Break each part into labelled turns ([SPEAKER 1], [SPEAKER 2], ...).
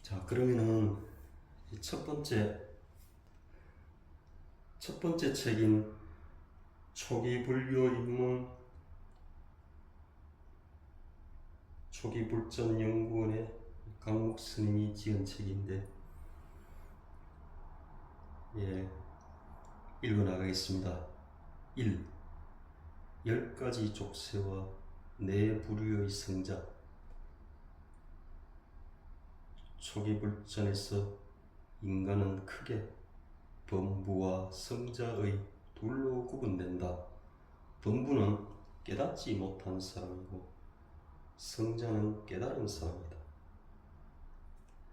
[SPEAKER 1] 자, 그러면은 이 첫 번째 책인 초기 불교 입문 초기 불전 연구원의 강목 스님이 지은 책인데, 읽어 나가겠습니다. 1. 10가지 족쇄와 네 부류의 성자. 초기 불전에서 인간은 크게 범부와 성자의 둘로 구분된다. 범부는 깨닫지 못한 사람이고 성자는 깨달은 사람이다.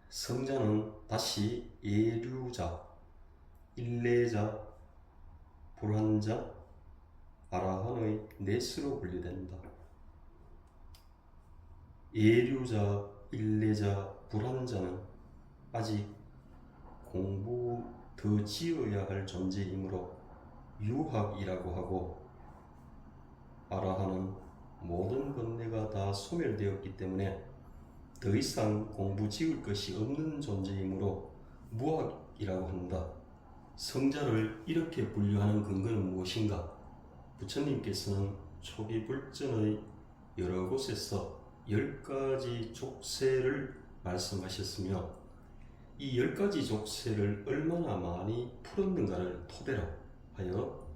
[SPEAKER 1] 성자는 다시 예류자, 일례자, 불환자, 아라한의 넷으로 분류된다. 예류자, 일례자, 불환자는 아직 공부 더 지어야 할 존재이므로 유학이라고 하고, 아라한은 모든 번뇌가 다 소멸되었기 때문에 더 이상 공부 지을 것이 없는 존재이므로 무학이라고 한다. 성자를 이렇게 분류하는 근거는 무엇인가? 부처님께서는 초기 불전의 여러 곳에서 10가지 족쇄를 말씀하셨으며, 이 10가지 족쇄를 얼마나 많이 풀었는가를 토대로 하여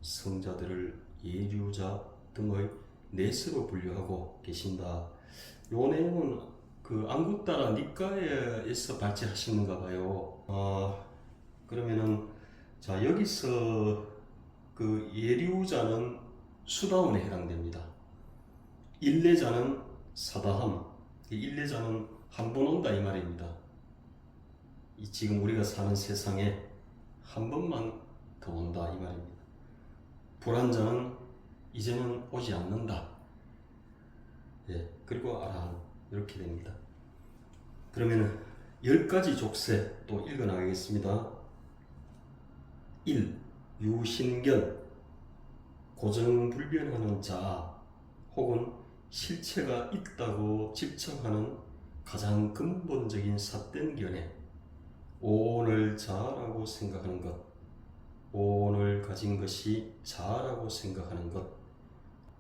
[SPEAKER 1] 성자들을 예류자 등의 넷으로 분류하고 계신다. 요 내용은 안구따라 니까에서 발제하시는가 봐요. 그러면은 자, 여기서 예류자는 수다원에 해당됩니다. 일례자는 사다함, 일례자는 한 번 온다 이 말입니다. 지금 우리가 사는 세상에 한 번만 더 온다 이 말입니다. 불환자는 이제는 오지 않는다. 그리고 아라한, 이렇게 됩니다. 그러면 10가지 족쇄 또 읽어 나가겠습니다. 1. 유신견, 고정불변하는 자 혹은 실체가 있다고 집착하는 가장 근본적인 삿된 견해, 오온을 자라고 생각하는 것, 오온을 가진 것이 자라고 생각하는 것,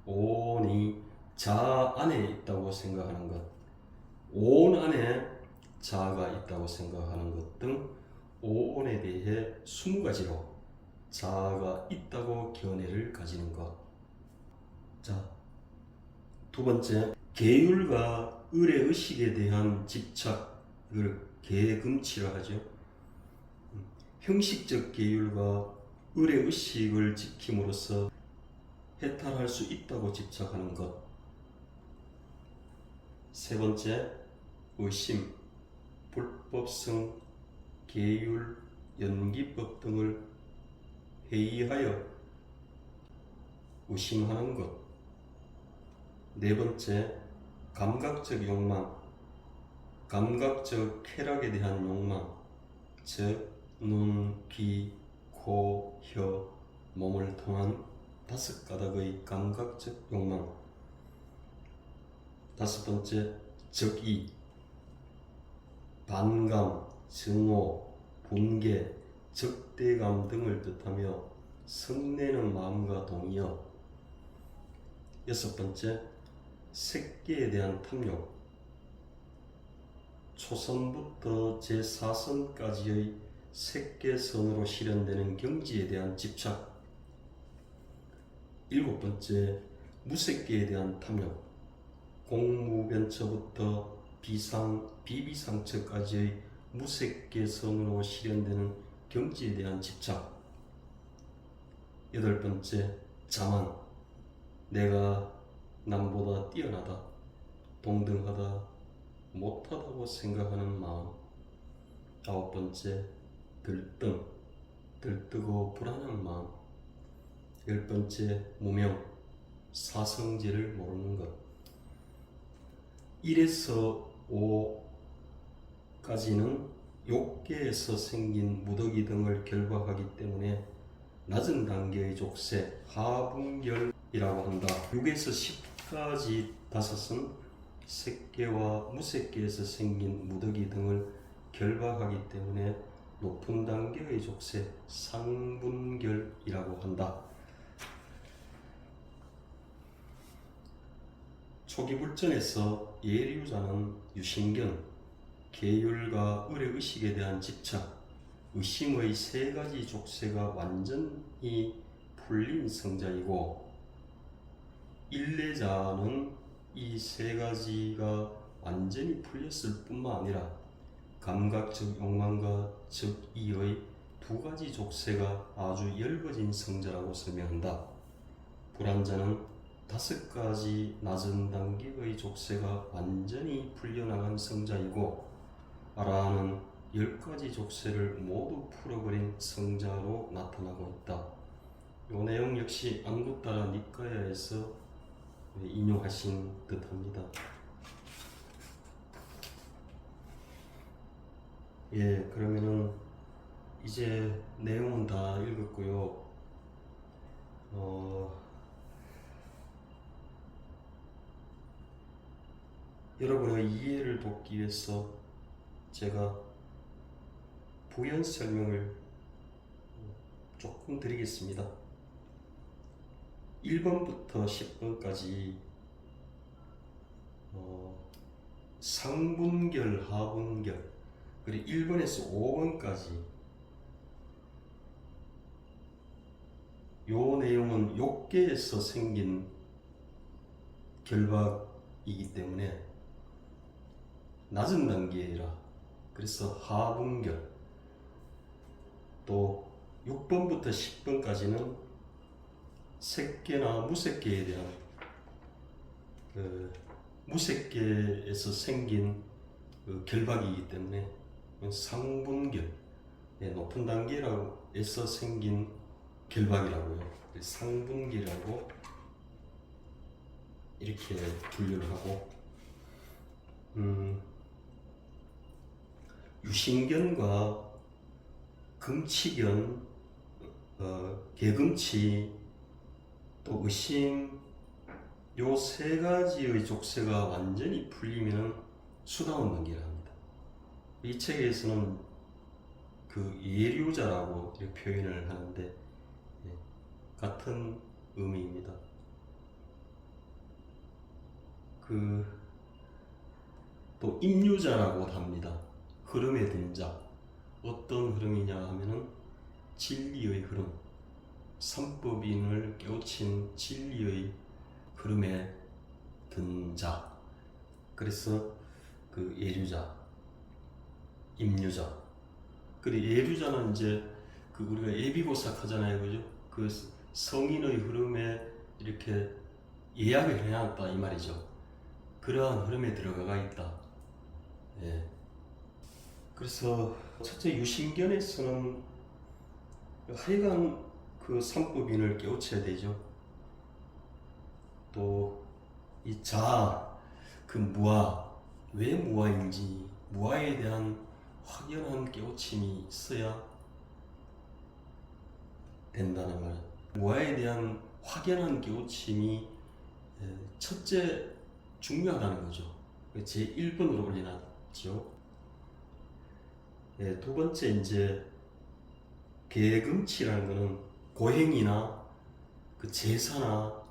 [SPEAKER 1] 오온이 자 안에 있다고 생각하는 것, 오온 안에 자가 있다고 생각하는 것 등 오온에 대해 20가지로 자아가 있다고 견해를 가지는 것. 자, 두 번째, 계율과 의례의식에 대한 집착을 계금치라 하죠. 형식적 계율과 의례의식을 지킴으로써 해탈할 수 있다고 집착하는 것. 세 번째, 의심, 불법성, 계율, 연기법 등을 회의하여 의심하는 것. 네 번째, 감각적 욕망, 감각적 쾌락에 대한 욕망, 즉 눈, 귀, 코, 혀, 몸을 통한 5가닥의 감각적 욕망. 다섯 번째, 적이, 반감, 증오, 분개, 적대감 등을 뜻하며 성내는 마음과 동의어. 여섯 번째, 색계에 대한 탐욕, 초선부터 제4선까지의 색계선으로 실현되는 경지에 대한 집착. 일곱 번째, 무색계에 대한 탐욕, 공무변처부터 비비상처까지의 무색계선으로 실현되는 경지에 대한 집착. 여덟 번째, 자만, 내가 남보다 뛰어나다, 동등하다, 못하다고 생각하는 마음. 아홉 번째, 들뜨고 불안한 마음. 열 번째, 무명, 사성제를 모르는 것. 1에서 5까지는 욕계에서 생긴 무더기 등을 결박하기 때문에 낮은 단계의 족쇄, 하분결이라고 한다. 6에서 10까지 5은 색계와 무색계에서 생긴 무더기 등을 결박하기 때문에 높은 단계의 족쇄 상분결이라고 한다. 초기불전에서 예류자는 유신견, 계율과 의뢰의식에 대한 집착, 의심의 세 가지 족쇄가 완전히 풀린 성자이고, 일례자는 이 세 가지가 완전히 풀렸을 뿐만 아니라 감각적 욕망과 즉이의 두 가지 족쇄가 아주 엷어진 성자라고 설명한다. 불안자는 다섯 가지 낮은 단계의 족쇄가 완전히 풀려나간 성자이고, 아라한은 10가지 족쇄를 모두 풀어버린 성자로 나타나고 있다. 이 내용 역시 앙구타라 니카야에서 인용하신 듯합니다. 예, 그러면은 이제 내용은 다 읽었고요. 여러분의 이해를 돕기 위해서 제가 부연 설명을 조금 드리겠습니다. 1번부터 10번까지 상분결, 하분결, 그리고 1번에서 5번까지 요 내용은 욕계에서 생긴 결박이기 때문에 낮은 단계라, 그래서 하분결, 또 6번부터 10번까지는 색계나 무색계에 대한 무색계에서 생긴 결박이기 때문에 상분결, 높은 단계에서 생긴 결박이라고요. 상분결이라고 이렇게 분류를 하고, 유신견과 금치견, 개금치, 또 의심, 요 세 가지의 족쇄가 완전히 풀리면 수다원 단계를 합니다. 이 책에서는 그 예류자라고 이렇게 표현을 하는데, 같은 의미입니다. 또 임유자라고 합니다. 흐름에 든 자. 어떤 흐름이냐 하면은 진리의 흐름, 삼법인을 깨우친 진리의 흐름에 든 자. 그래서 그 예류자, 임유자. 그리고 예류자는 이제 그 우리가 예비고삭 하잖아요, 그죠? 그 성인의 흐름에 이렇게 예약을 해놨다 이 말이죠. 그러한 흐름에 들어가 있다. 예. 그래서 첫째 유신견에서는 하여간 그 삼법인을 깨우쳐야 되죠. 또 이 자, 그 무아, 왜 무아인지, 무아에 대한 확연한 깨우침이 있어야 된다는 말. 무아에 대한 확연한 깨우침이 첫째 중요하다는 거죠. 제 1번으로 올려놨죠. 두 번째 이제 계금치라는 것은 고행이나 그 제사나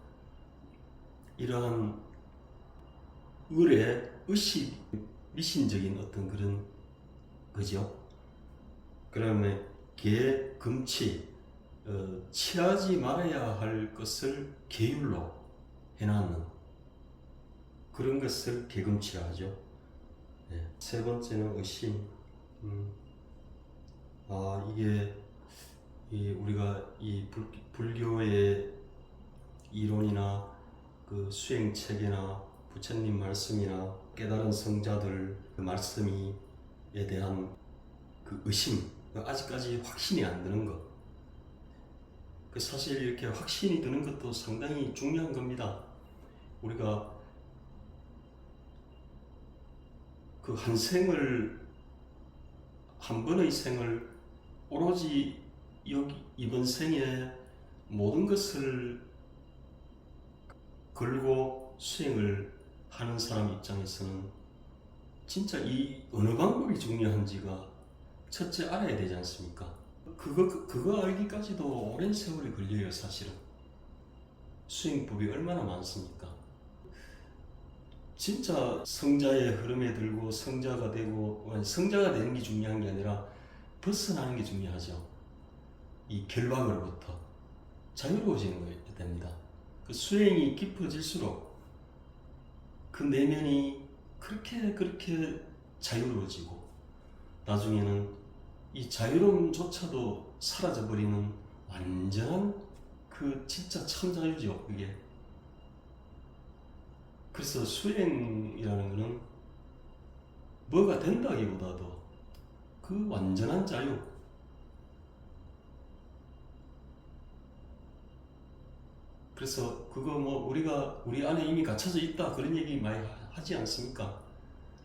[SPEAKER 1] 이러한 의뢰, 의식, 미신적인 어떤 그런 거죠. 그러면 계금치, 취하지 말아야 할 것을 계율로 해놨는 그런 것을 계금치라 하죠. 세 번째는 의심. 이게 우리가 이 불교의 이론이나 그 수행 체계나 부처님 말씀이나 깨달은 성자들 그 말씀에 대한 그 의심, 아직까지 확신이 안 드는 것. 사실 이렇게 확신이 드는 것도 상당히 중요한 겁니다. 우리가 그 한 생을, 한 번의 생을 오로지 이번 생에 모든 것을 걸고 수행을 하는 사람 입장에서는 진짜 이 어느 방법이 중요한지가 첫째 알아야 되지 않습니까? 그거 알기까지도 오랜 세월이 걸려요, 사실은. 수행법이 얼마나 많습니까? 진짜 성자의 흐름에 들고 성자가 되고, 성자가 되는 게 중요한 게 아니라 벗어나는 게 중요하죠. 이 결박으로부터 자유로워지는 거예요, 됩니다. 그 수행이 깊어질수록 그 내면이 그렇게 자유로워지고, 나중에는 이 자유로움조차도 사라져버리는 완전한 그 진짜 참자유죠, 그게. 그래서 수행이라는 거는 뭐가 된다기보다도 그 완전한 자유. 그래서 그거 뭐 우리가 우리 안에 이미 갇혀져 있다 그런 얘기 많이 하지 않습니까?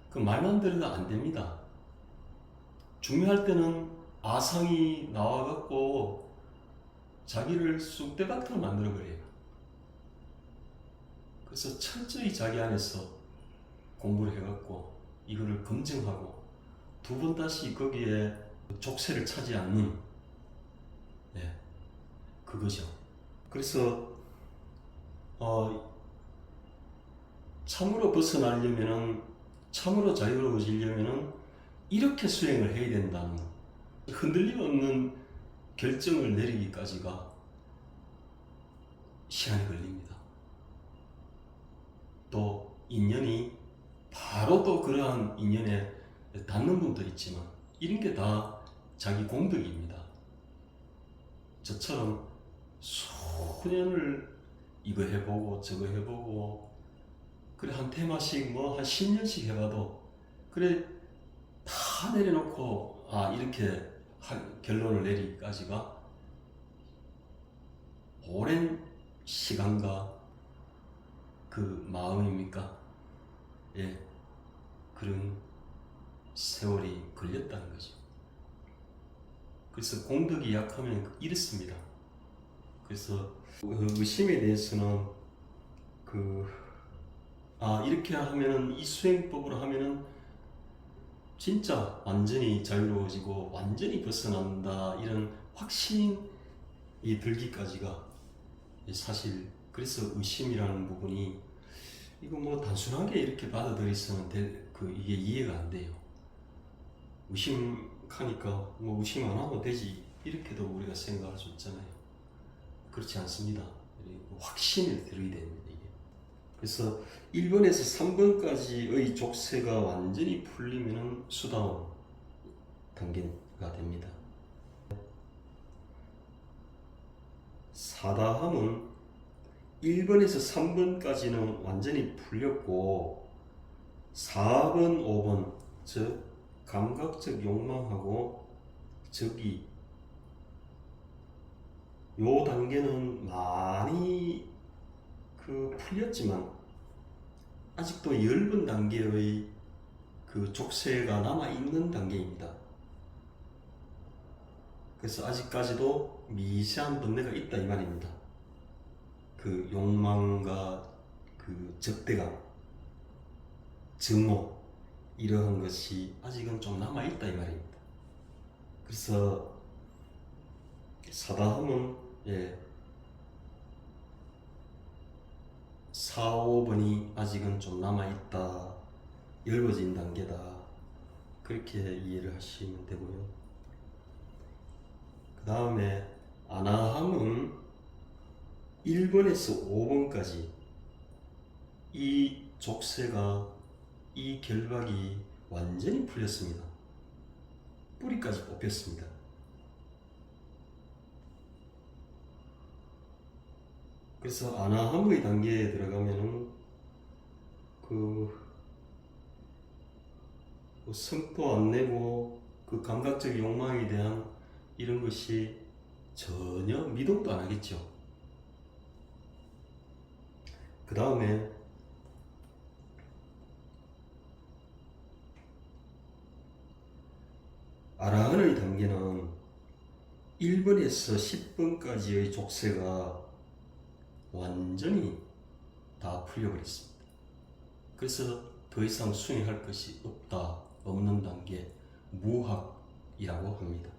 [SPEAKER 1] 그 말만 들어도 안 됩니다. 중요할 때는 아상이 나와갖고 자기를 쑥대밭으로 만들어버려요. 그래서 철저히 자기 안에서 공부를 해갖고 이거를 검증하고 두 번 다시 거기에 족쇄를 차지 않는, 네, 그거죠. 그래서 참으로 벗어나려면은, 참으로 자유로워지려면은 이렇게 수행을 해야 된다는, 흔들림 없는 결정을 내리기까지가 시간이 걸립니다. 또 인연이 바로 또 그러한 인연에 닿는 분도 있지만 이런 게 다 자기 공덕입니다. 저처럼 수년을 이거 해보고 저거 해보고, 그래 한 테마씩 뭐 한 10년씩 해봐도 그래 다 내려놓고 이렇게 결론을 내리기까지가 오랜 시간과 그 마음입니까? 예, 그런 세월이 걸렸다는 거죠. 그래서 공덕이 약하면 이렇습니다. 그래서 의심에 대해서는 이렇게 하면은, 이 수행법으로 하면은 진짜 완전히 자유로워지고 완전히 벗어난다, 이런 확신이 들기까지가 사실, 그래서 의심이라는 부분이 이거 뭐 단순하게 이렇게 받아들이서는 이게 이해가 안 돼요. 의심하니까 뭐 의심 안 하면 되지 이렇게도 우리가 생각할 수 있잖아요. 그렇지 않습니다. 확신을 들어야 됩니다, 이게. 그래서 1번에서 3번까지의 족쇄가 완전히 풀리면은 수다원 단계가 됩니다. 사다함은 1번에서 3번까지는 완전히 풀렸고 4번, 5번, 즉 감각적 욕망하고 적이, 요 단계는 많이 풀렸지만 아직도 엷은 단계의 그 족쇄가 남아있는 단계입니다. 그래서 아직까지도 미세한 번뇌가 있다 이 말입니다. 그 욕망과 그 적대감, 증오, 이러한 것이 아직은 좀 남아있다 이 말입니다. 그래서 사다함은 4, 5번이 아직은 좀 남아있다, 열어진 단계다, 그렇게 이해를 하시면 되고요. 그 다음에 아나함은 1번에서 5번까지 이 족쇄가, 이 결박이 완전히 풀렸습니다. 뿌리까지 뽑혔습니다. 그래서 아나함의 단계에 들어가면은 성도 안 내고 그 감각적 욕망에 대한 이런 것이 전혀 미동도 안 하겠죠. 그 다음에 아라한의 단계는 1번에서 10번까지의 족쇄가 완전히 다 풀려버렸습니다. 그래서 더 이상 순위할 것이 없다, 없는 단계, 무학이라고 합니다.